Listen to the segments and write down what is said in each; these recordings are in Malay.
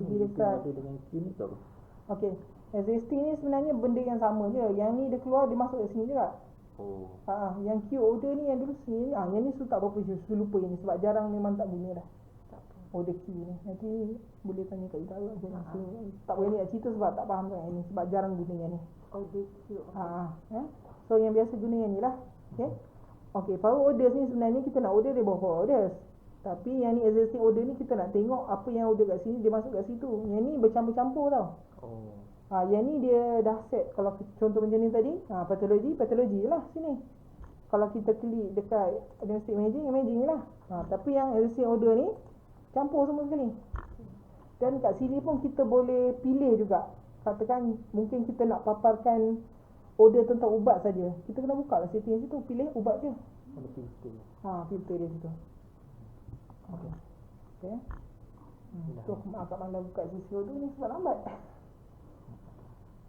pergi dekat dengan Q ni tu apa? okey, existing ni sebenarnya benda yang sama je. Yang ni dia keluar, dia masuk kat sini juga. Oh. Yang Q order ni yang dulu sini, yang ni tak berapa isu, lupa yang ni sebab jarang memang tak guna dah. Tak apa. Order Q ni. Nanti boleh tanya kat Ida lah. Tak berani nak cerita sebab tak faham kan yang ni, sebab jarang guna yang ni. Order Q. So yang biasa guna yang ni lah. Okey, power orders ni sebenarnya kita nak order dia bawa power orders. Tapi yang ni existing order ni kita nak tengok apa yang order kat sini dia masuk kat situ. Yang ni bercampur-campur tau. Oh. Yang ni dia dah set. Kalau contoh macam ni tadi, patologi je lah sini. Kalau kita klik dekat diagnostic imaging lah. Tapi yang existing order ni campur semua sekali. Dan kat sini pun kita boleh pilih juga. Katakan mungkin kita nak paparkan order tentang ubat saja. Kita kena buka lah setting situ, pilih ubat je. Ada filter. Filter dia situ. Okey. Tu agak malas buka sisi order ni sebab lambat.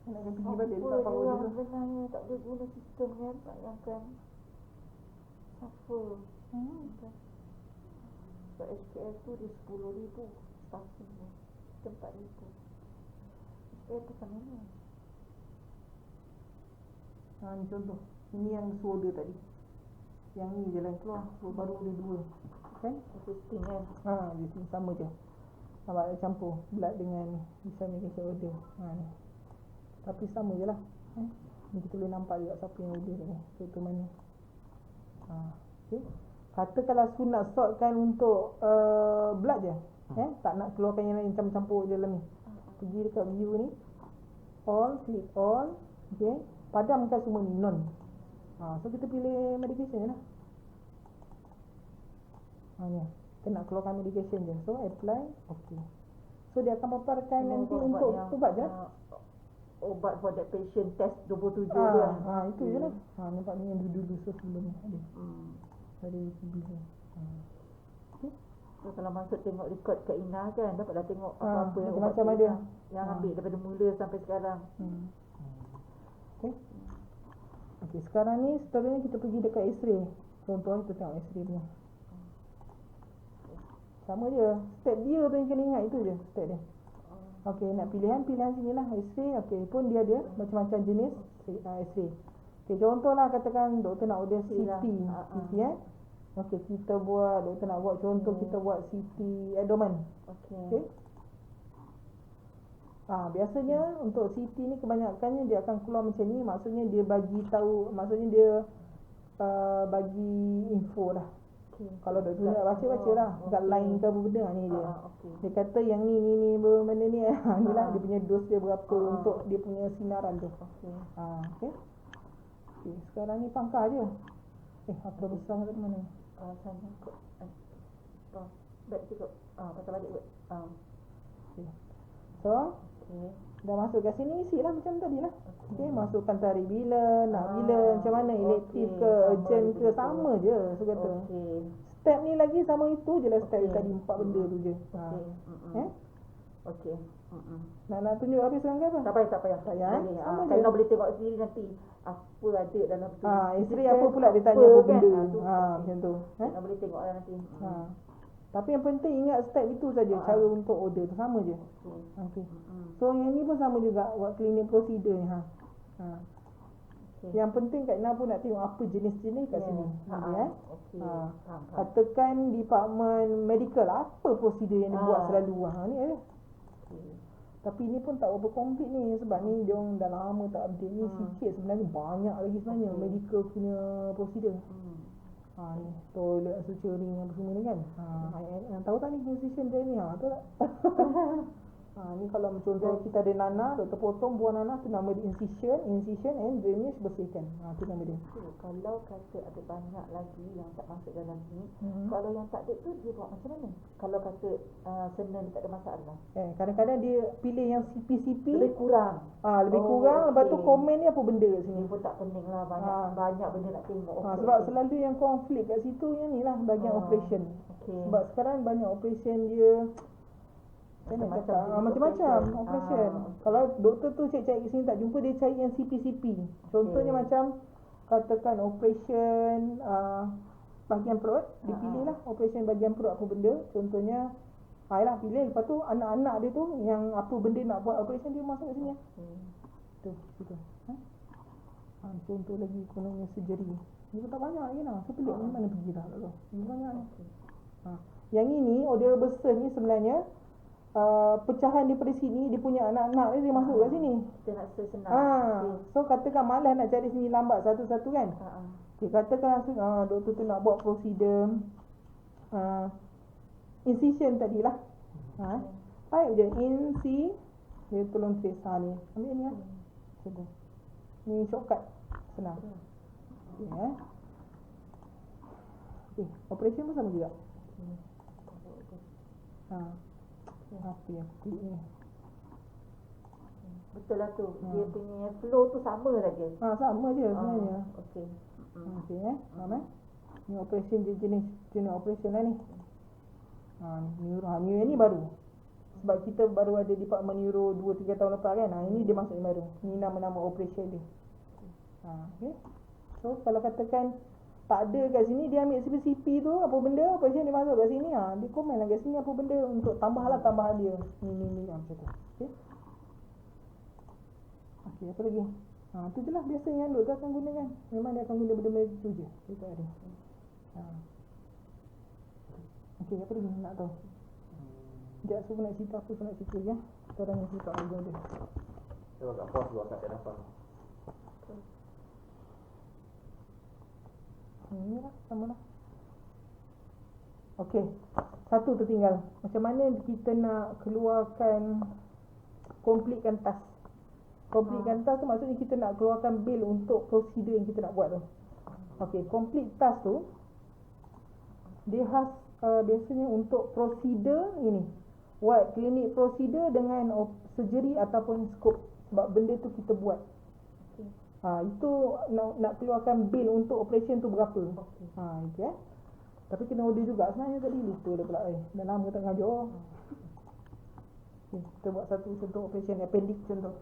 Nak pergi balik tak tahu dia. order. Sebenarnya tak boleh guna sistem kan, tak yang apa. Sebab SPL tu dia 10,000 starting ni. Kita 4,000. SPL tu kan mana? Ni contoh. Ini yang order tadi. Yang ni je lah keluar. Baru ada 2. Kan? Existing kan? Existing sama je. Nampak campur blood dengan dissemination order. Ni. Tapi sama je lah. Ni kita boleh nampak juga siapa yang order ni. Contoh mana. Okay. Katakanlah Su nak sortkan untuk blood je. Tak nak keluarkan yang lain, campur je dalam ni. Pergi dekat view ni. All, click all. Okay. Padamkan semua ni, non. So kita pilih medication je lah. Ni. Kita nak keluarkan medication je. So apply. Okay. So dia akan paparkan nanti untuk ubat je. Ubat for that patient test 27 dia. Itu je lah. Nampak ni yang dulu so sebelum ni ada. Dari video. Okay. So kalau masuk tengok record kat Ina kan, dapatlah tengok apa-apa yang macam ada. Yang ambil daripada mula sampai sekarang. Okay, sekarang ni seterusnya kita pergi dekat X-ray. Contoh kita tengok X-ray punya. Sama je. Step dia tu yang kena ingat, itu je step dia. Okey, nak pilihan sini lah. X-ray, okey, pun dia ada macam-macam jenis X-ray. Okey, contohlah katakan doktor nak order CT. CT okey, kita buat, doktor nak buat contoh kita buat CT abdomen. Okey. Biasanya untuk CT ni kebanyakannya dia akan keluar macam ni. Maksudnya dia bagi tahu, maksudnya dia bagi info lah. Kalau doktor nak baca lah guideline ke apa benda ni dia. Dia kata yang ni benda ni ni lah dia punya dos dia berapa untuk dia punya sinaran tu. Okey. Sekarang ni pangkah je. Apa besar kat mana? Sana kot. Baik cukup. Patah balik kot. So, dah masuk kat sini, isi lah macam tadi lah. Masukkan tarikh bila, nak bila, macam mana, elektif ke, urgent ke, sama je. So kata step ni lagi sama itu je lah step tadi, 4 benda tu je. Okey. Nak tunjuk habis sekarang ke apa? Tak payah. Sama je. Kalau boleh tengok sendiri nanti apa ada dalam tu. Isteri apa pula dia tanya apa benda. Macam tu. Nak boleh tengok lah nanti. Tapi yang penting ingat step itu saja, cara untuk order tu sama je. Okey. So yang ni pun sama juga, buat cleaning procedure ni. Yang penting Kak Ina pun nak tengok apa jenis-jenis kat sini. Katakan department medical, apa prosedur yang dibuat selalu. Ni ada. Tapi ni pun tak berapa komplit ni, sebab ni dia orang dah lama tak update ni. Sikit sebenarnya, banyak lagi sebenarnya medical punya prosedur. Ni toilet suturing apa semua ni kan. Tahu tak ni physician dia ni? Tahu tak? Ni kalau contoh kita ada nanah, doktor potong buah nanah tu nama dia incision and drainage bersihkan. Tu nama dia. Kalau kata ada banyak lagi yang tak masuk dalam ni, kalau yang tak ada tu dia buat macam mana? Kalau kata senang tak ada masalah. Kadang-kadang dia pilih yang CP lebih kurang. Lebih kurang, lepas tu komen ni apa benda kat sini. Dia pun tak pening lah, banyak benda nak tengok. Sebab selalu yang konflik kat situ yang ni lah bahagian operation. Sebab sekarang banyak operation dia macam-macam operation. Kalau doktor tu cari sini tak jumpa, dia cari yang CP. Contohnya macam katakan operation bahagian perut, dia pilih lah operation bahagian perut apa benda. Contohnya Yalah pilih. Lepas tu anak-anak dia tu yang apa benda nak buat operation dia masuk kat sini. Tu, situ. Contoh lagi kononnya surgery. Ni pun tak banyak lagi lah. Saya pelik ni mana pergi dah tak tahu. Ni banyak ni. Yang ini odor besar ni sebenarnya pecahan daripada sini, dia punya anak-anak dia masuk kat sini. Kita nak senang. So katakan malas nak cari sini lambat satu-satu kan. Okay, katakan doktor tu nak buat prosedur incision tadilah. Type je inci. Dia tolong trace ni. Ambil ni lah. Cuba. Ni shortcut. Senang. Okay, operation pun sama juga. Apa yang klik ni? Betul lah tu. Dia punya flow tu sama saja. Sama je sebenarnya. Okey. Okey faham Ni operation jenis operation lah ni. Neuro ni baru. Sebab kita baru ada department neuro 2-3 tahun lepas kan. Ini dia masuk yang baru. Ni nama-nama operation dia. Okay. So kalau katakan tak ada kat sini, dia ambil CP tu apa benda, operation dia masuk kat sini, dia komen lah kat sini apa benda untuk tambahan dia. Ni macam tu. Okey, apa lagi? Tu je lah biasa yang doktor akan gunakan. Memang dia akan guna benda-benda tu je. Kita ada. Okey, apa lagi nak tahu? Sekejap, saya nak cerita apa, saya nak cerita je. Kita orang yang cerita aja dia. Saya agak puas dulu akak tak dapat. Ni lah, sama lah. Okey, satu tertinggal. Macam mana kita nak keluarkan completekan task. Completekan task tu maksudnya kita nak keluarkan bil untuk prosedur yang kita nak buat tu. Okey, complete task tu dia khas biasanya untuk prosedur ini. Buat klinik prosedur dengan surgery ataupun scope. Sebab benda tu kita buat. Itu nak keluarkan bil untuk operation tu berapa. Itu Tapi kena order juga sebenarnya tadi. Lupa dah pula dah lama tak ngajar. Kita buat satu contoh operation appendix contoh.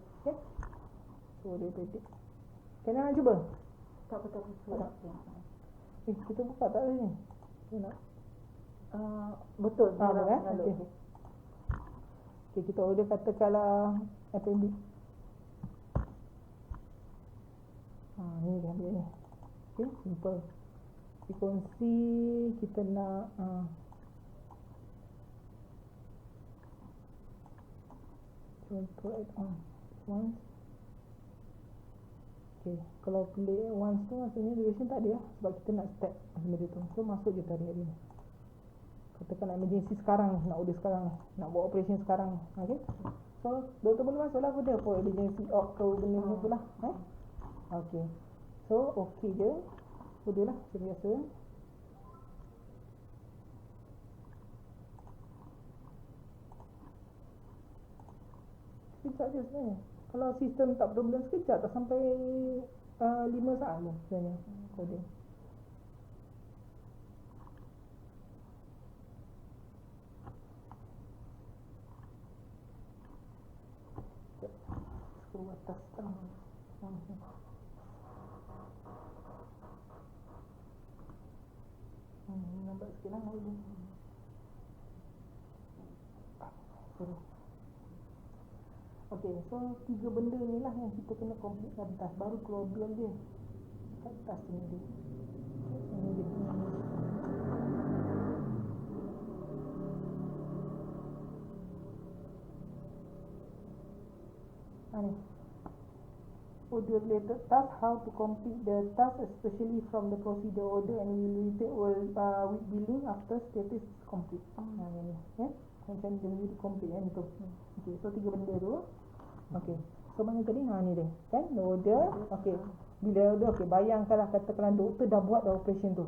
So dia appendix. Kena nak cuba? Tak betul. Kita buka tak ada ni. Kita nak betul. Okay, kita order katakanlah appendix. Ni dia ambil ni. Okay, simple. Frekuensi kita nak contoh add on once. Okay, kalau play once tu maksudnya duration tak ada sebab kita nak start benda tu. So masuk je tarik dia. Katakan nak emergency sekarang, nak order sekarang, nak buat operation sekarang. Okay. So doktor boleh masuk lah benda for emergency op ke benda-benda tu lah. Okay. So okay je. Udah lah macam biasa. Sekejap je sebenarnya. Kalau sistem tak betul-betul sekejap tak sampai 5 saat pun sebenarnya coding. Scroll atas nampak sikit lah Okay, so 3 benda ni lah yang kita kena completekan task. Baru keluar bil dia kat task ni dia. Ini dia punya ni order related task, how to complete the task especially from the procedure order and with billing after status is complete. Ni macam dia complete kan tu. Okay, so 3 benda tu. Okay, so mana tadi? Ni dia kan order. Okay, bila order, okay, bayangkanlah katakanlah doktor dah buat dah operation tu.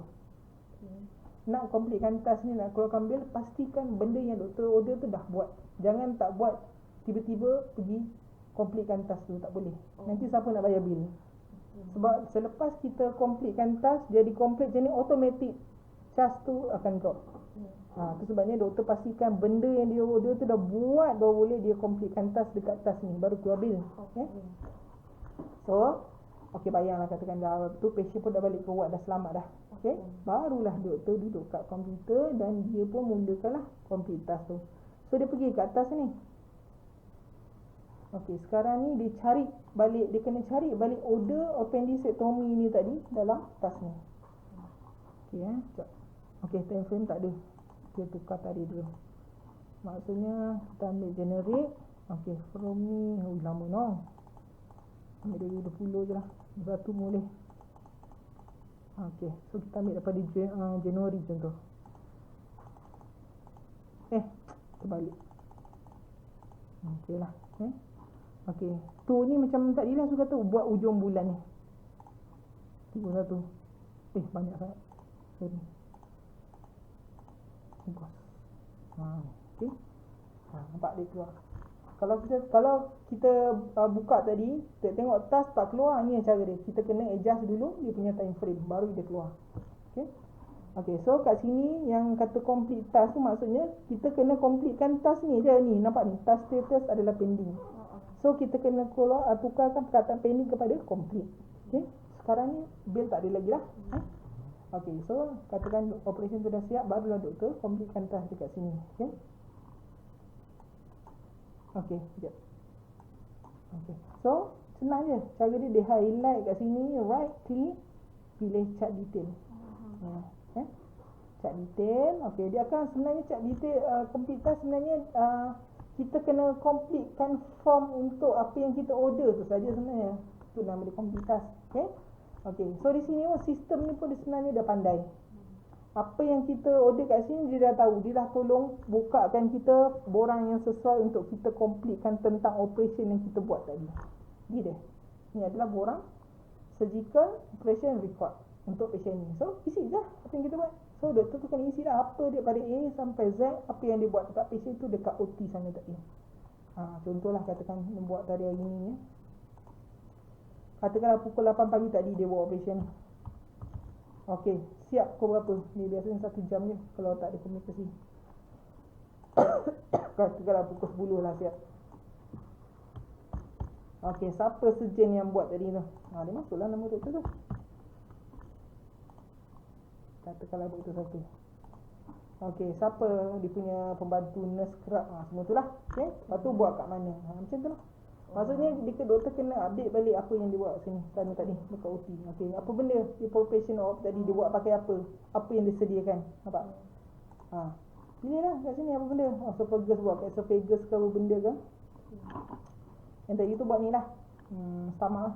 Nak completekan task ni, nak keluarkan bil, pastikan benda yang doktor order tu dah buat. Jangan tak buat tiba-tiba pergi completekan task tu, tak boleh. Nanti siapa nak bayar bil? Sebab selepas kita completekan task, jadi complete macam ni, automatic charge tu akan drop. Tu sebabnya doktor pastikan benda yang dia order tu dah buat, baru boleh dia completekan task dekat task ni, baru keluar bil. So okay, bayanglah katakan dah tu patient pun dah balik ke ward, dah selamat dah. Okay, barulah doktor duduk kat komputer dan dia pun mulakanlah complete task tu. So dia pergi ke atas ni. Okey, sekarang ni dia cari balik, dia kena cari balik order appendicectomy ni tadi dalam tas ni. Okey sekejap. Okey, time frame tak ada. Kita tukar tadi dulu. Maksudnya kita ambil generate. Okey, from ni lama no. Ambil 2020 je lah. Satu boleh. Okey, so kita ambil daripada Januari contoh. Terbalik. Okey lah. Okey, tu ni macam tadi lah suka tu buat ujung bulan ni. 31. Banyak sangat. Sorry. Okey. Nampak dia keluar. Kalau kita buka tadi, kita tengok tas tak keluar, ni cara dia. Kita kena adjust dulu dia punya time frame baru dia keluar. Okey. Okey, so kat sini yang kata complete task tu maksudnya kita kena completekan task ni je ni. Nampak ni, task status adalah pending. So kita kena tukarkan perkataan pending kepada complete. Okey. Sekarang ni bill tak ada lagi lah. Okey, so katakan operation tu dah siap, barulah doktor completekan task dekat sini. Okey. Okey, sekejap. Okey. So senang je. Cara dia highlight kat sini, right click, pilih chart detail. Chart detail. Okey, dia akan sebenarnya chart detail complete task sebenarnya kita kena completekan form untuk apa yang kita order tu saja sebenarnya. Tu nama dia complete task. Okey. Okey, so di sini sistem ni pun dia sebenarnya dah pandai. Apa yang kita order kat sini dia dah tahu. Dia dah tolong bukakan kita borang yang sesuai untuk kita completekan tentang operation yang kita buat tadi. Dia. Ni adalah borang surgical operation record untuk patient ni. So isi je apa yang kita buat. So doktor tu kena isi dah apa dia pada A sampai Z, apa yang dia buat dekat patient tu dekat OT sana tadi. Contohlah katakan dia buat tadi hari ni. Katakanlah pukul 8 pagi tadi dia buat operation. Okey, siap pukul berapa? Ni biasanya 1 jam je kalau tak ada komunikasi. Katakanlah pukul 10 lah siap. Okey, siapa surgeon yang buat tadi tu? Dia masuklah nama doktor tu. Katakanlah doktor satu. Okey, siapa dia punya pembantu nurse scrub, semua tu lah. Okey, lepas tu buat kat mana? Macam tu lah. Maksudnya doktor kena update balik apa yang dia buat sini sana tadi dekat OT. Okey, apa benda dia profession of tadi dia buat pakai apa? Apa yang dia sediakan? Nampak? Pilih lah kat sini apa benda. Esophagus buat kat esophagus ke apa benda ke? Yang tadi tu buat ni lah. Stomach lah.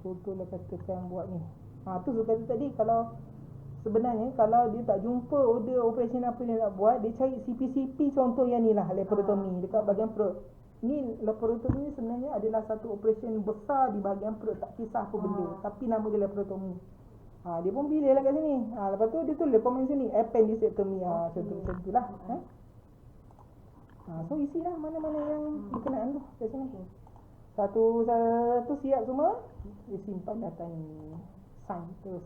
Contohlah katakan buat ni. Tu kata tadi kalau sebenarnya kalau dia tak jumpa order operation apa yang nak buat, dia cari CP-CP contoh yang ni lah, laparotomy dekat bahagian perut. Ni laparotomy sebenarnya adalah satu operation besar di bahagian perut, tak kisah apa benda, tapi nama dia laparotomy. Dia pun pilih lah kat sini. Lepas tu dia tulis komen sini appendicectomy. Contoh macam tu lah. So isi lah mana-mana yang berkenaan tu kat sini. Satu siap semua, dia simpan data ni, sign terus.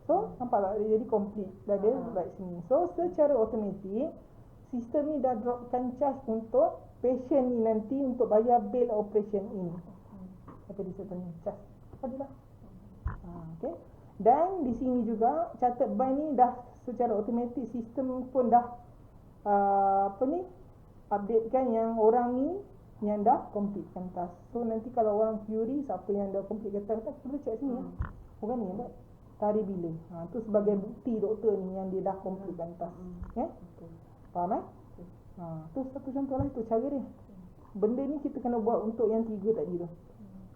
So nampak tak dia jadi complete dah ada right sini. So secara automatik sistem ni dah dropkan charge untuk patient ni nanti untuk bayar bill operation ini. Apa dia sebutnya? Charge. Adalah. Okey. Dan di sini juga catat by ni dah secara automatik sistem pun dah updatekan yang orang ni yang dah completekan task. So nanti kalau orang query siapa yang dah completekan task, kita check sini. Bukan ni buat tarikh bila. Tu sebagai bukti doktor ni yang dia dah completekan task. Faham tu satu contoh lah, itu cara dia. Benda ni kita kena buat untuk yang 3 tadi tu.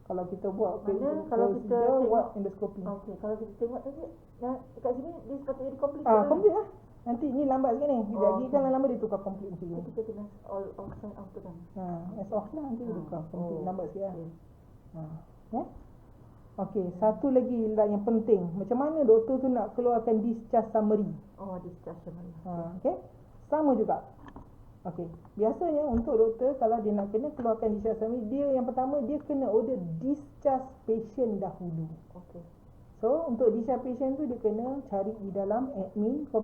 Kalau kita buat kalau kita buat endoscopy. Okey, kalau kita tengok tadi dekat sini dia sepatutnya complete. Complete lah. Nanti ni lambat sikit ni. Lagi kan lama dia tukar complete macam ni. Kita kena all sign off tu kan. As off lah nanti dia tukar complete lambat sikit lah. Ya. Okey, satu lagi yang penting. Macam mana doktor tu nak keluarkan discharge summary? Discharge summary. Okey. Sama juga. Okey. Biasanya untuk doktor kalau dia nak kena keluarkan discharge summary, dia yang pertama dia kena order discharge patient dahulu. Okey. So untuk discharge patient tu dia kena cari di dalam admin